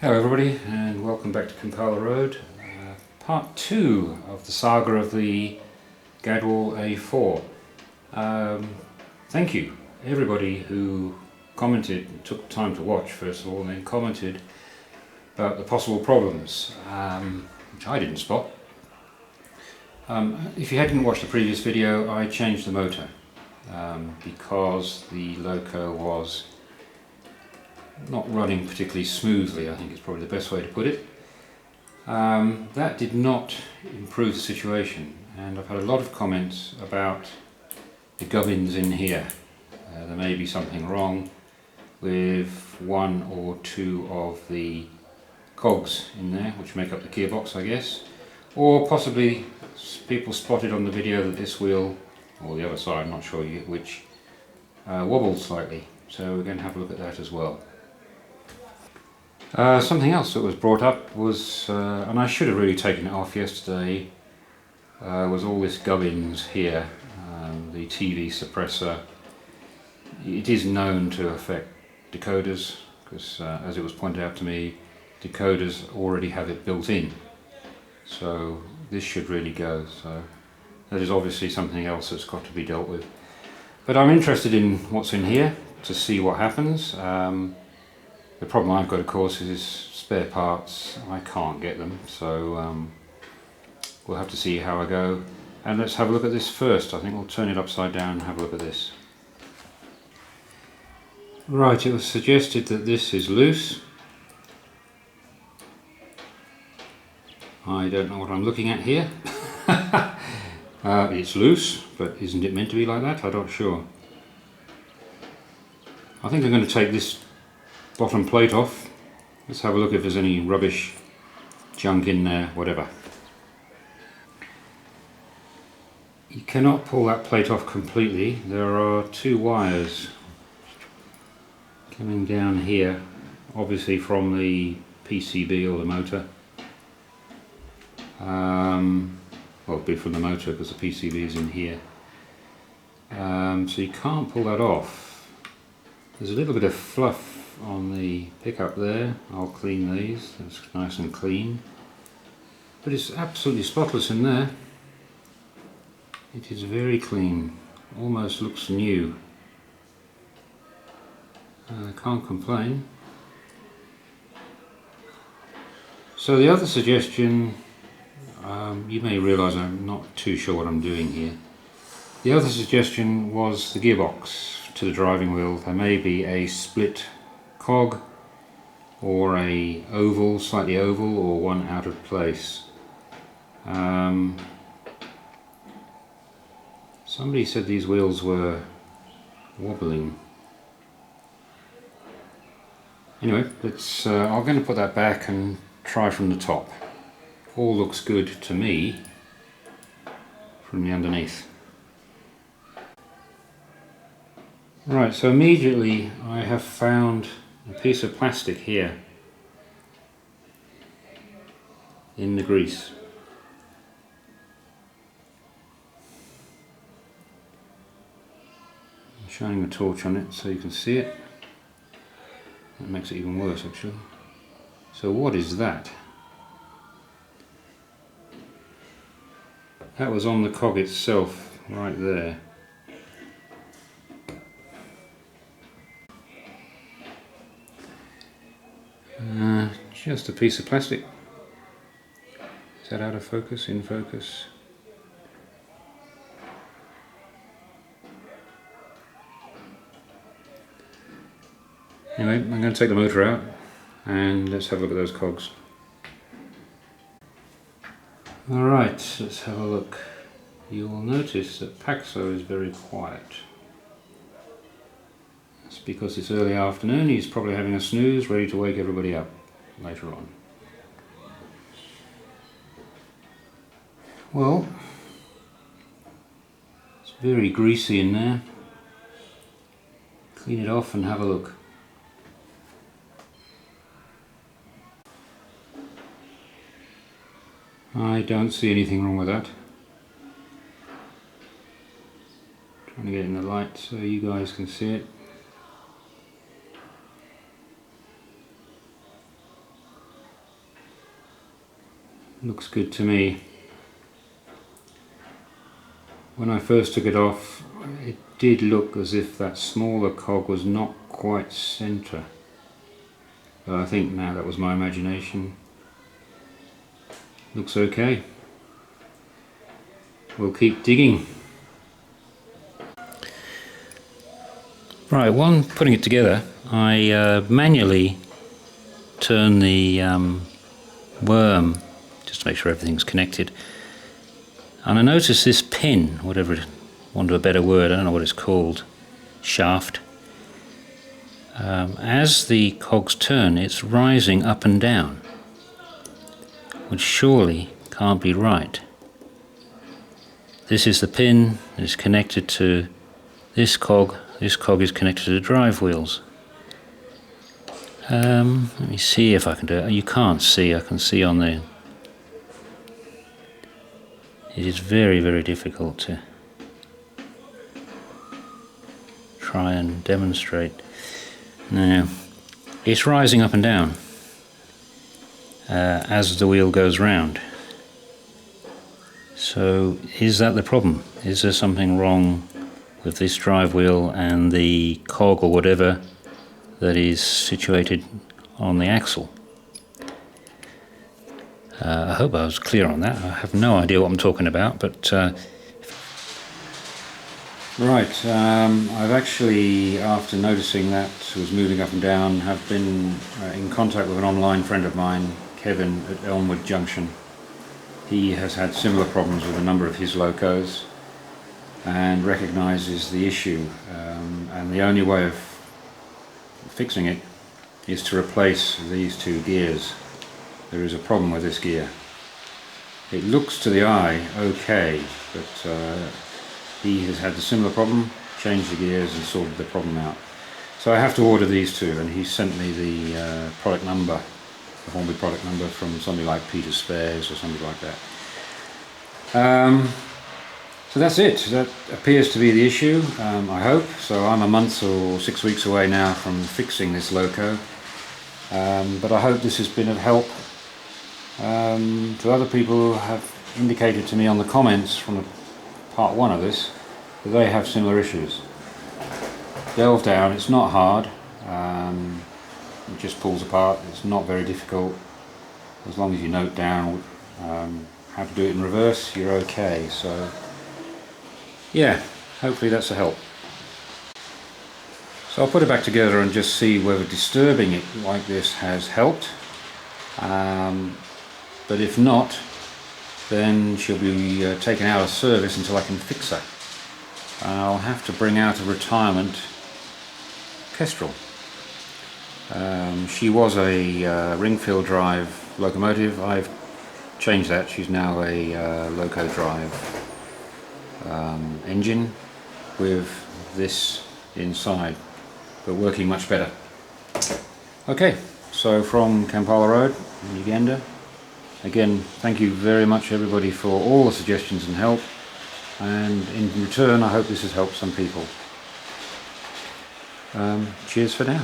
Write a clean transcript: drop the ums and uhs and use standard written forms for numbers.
Hello everybody and welcome back to Kampala Road, part 2 of the saga of the Gadwall A4. Thank you everybody who commented, took time to watch first of all, and then commented about the possible problems, which I didn't spot. If you hadn't watched the previous video, I changed the motor because the loco was not running particularly smoothly, I think is probably the best way to put it. That did not improve the situation, and I've had a lot of comments about the gubbins in here. There may be something wrong with one or two of the cogs in there, which make up the gearbox, I guess, or possibly people spotted on the video that this wheel, or the other side, I'm not sure which, wobbled slightly, so we're going to have a look at that as well. Something else that was brought up was, and I should have really taken it off yesterday, was all this gubbins here, the TV suppressor. It is known to affect decoders, because as it was pointed out to me, decoders already have it built in. So this should really go, so that is obviously something else that's got to be dealt with. But I'm interested in what's in here to see what happens. The problem I've got, of course, is spare parts. I can't get them, so we'll have to see how I go. And let's have a look at this first. I think we'll turn it upside down and have a look at this. Right, it was suggested that this is loose. I don't know what I'm looking at here. It's loose, but isn't it meant to be like that? I'm not sure. I think I'm going to take this bottom plate off. Let's have a look if there's any rubbish, junk in there, whatever. You cannot pull that plate off completely. There are two wires coming down here, obviously from the PCB or the motor. Well, it'd be from the motor because the PCB is in here. So you can't pull that off. There's a little bit of fluff on the pickup there. I'll clean these, that's nice and clean. But it's absolutely spotless in there. It is very clean, almost looks new. I can't complain. So the other suggestion, you may realise I'm not too sure what I'm doing here. The other suggestion was the gearbox to the driving wheel. There may be a split cog or a oval, slightly oval, or one out of place. Somebody said these wheels were wobbling. Anyway, let's, I'm going to put that back and try from the top. All looks good to me from the underneath. Right, so immediately I have found a piece of plastic here in the grease. I'm shining a torch on it so you can see it. That makes it even worse actually. So what is that? That was on the cog itself, right there. Just a piece of plastic. Is that out of focus? In focus? Anyway, I'm going to take the motor out and let's have a look at those cogs. Alright, let's have a look. You will notice that Paxo is very quiet. That's because it's early afternoon. He's probably having a snooze, ready to wake everybody up later on. Well, it's very greasy in there. Clean it off and have a look. I don't see anything wrong with that. Trying to get in the light so you guys can see it. Looks good to me. When I first took it off, it did look as if that smaller cog was not quite centre. But I think now that was my imagination. Looks okay. We'll keep digging. Right, while I'm putting it together, I manually turn the worm just to make sure everything's connected. And I notice this pin, whatever, want of a better word, I don't know what it's called, shaft. As the cogs turn, it's rising up and down, which surely can't be right. This is the pin that is connected to this cog. This cog is connected to the drive wheels. Let me see if I can do it. You can't see, I can see on the... It is very, very difficult to try and demonstrate. Now, it's rising up and down as the wheel goes round. So, is that the problem? Is there something wrong with this drive wheel and the cog or whatever that is situated on the axle? I hope I was clear on that. I have no idea what I'm talking about, but right, I've actually, after noticing that it was moving up and down, have been in contact with an online friend of mine, Kevin at Elmwood Junction. He has had similar problems with a number of his locos and recognises the issue, and the only way of fixing it is to replace these two gears. There is a problem with this gear. It looks to the eye okay, but he has had the similar problem, changed the gears and sorted the problem out. So I have to order these two, and he sent me the product number, the Hornby product number, from somebody like Peter's Spares or something like that. So that's it. That appears to be the issue, I hope. So I'm a month or 6 weeks away now from fixing this loco, but I hope this has been of help to other people who have indicated to me on the comments from the part 1 of this that they have similar issues. Delve down, it's not hard, it just pulls apart, it's not very difficult. As long as you note down how to do it in reverse, you're okay. So yeah, hopefully that's a help. So I'll put it back together and just see whether disturbing it like this has helped. But if not, then she'll be taken out of service until I can fix her. I'll have to bring out a retirement Kestrel. She was a ring-fill drive locomotive. I've changed that. She's now a loco drive engine with this inside, but working much better. Okay, so from Kampala Road in Uganda, again, thank you very much everybody for all the suggestions and help, and in return I hope this has helped some people. Cheers for now.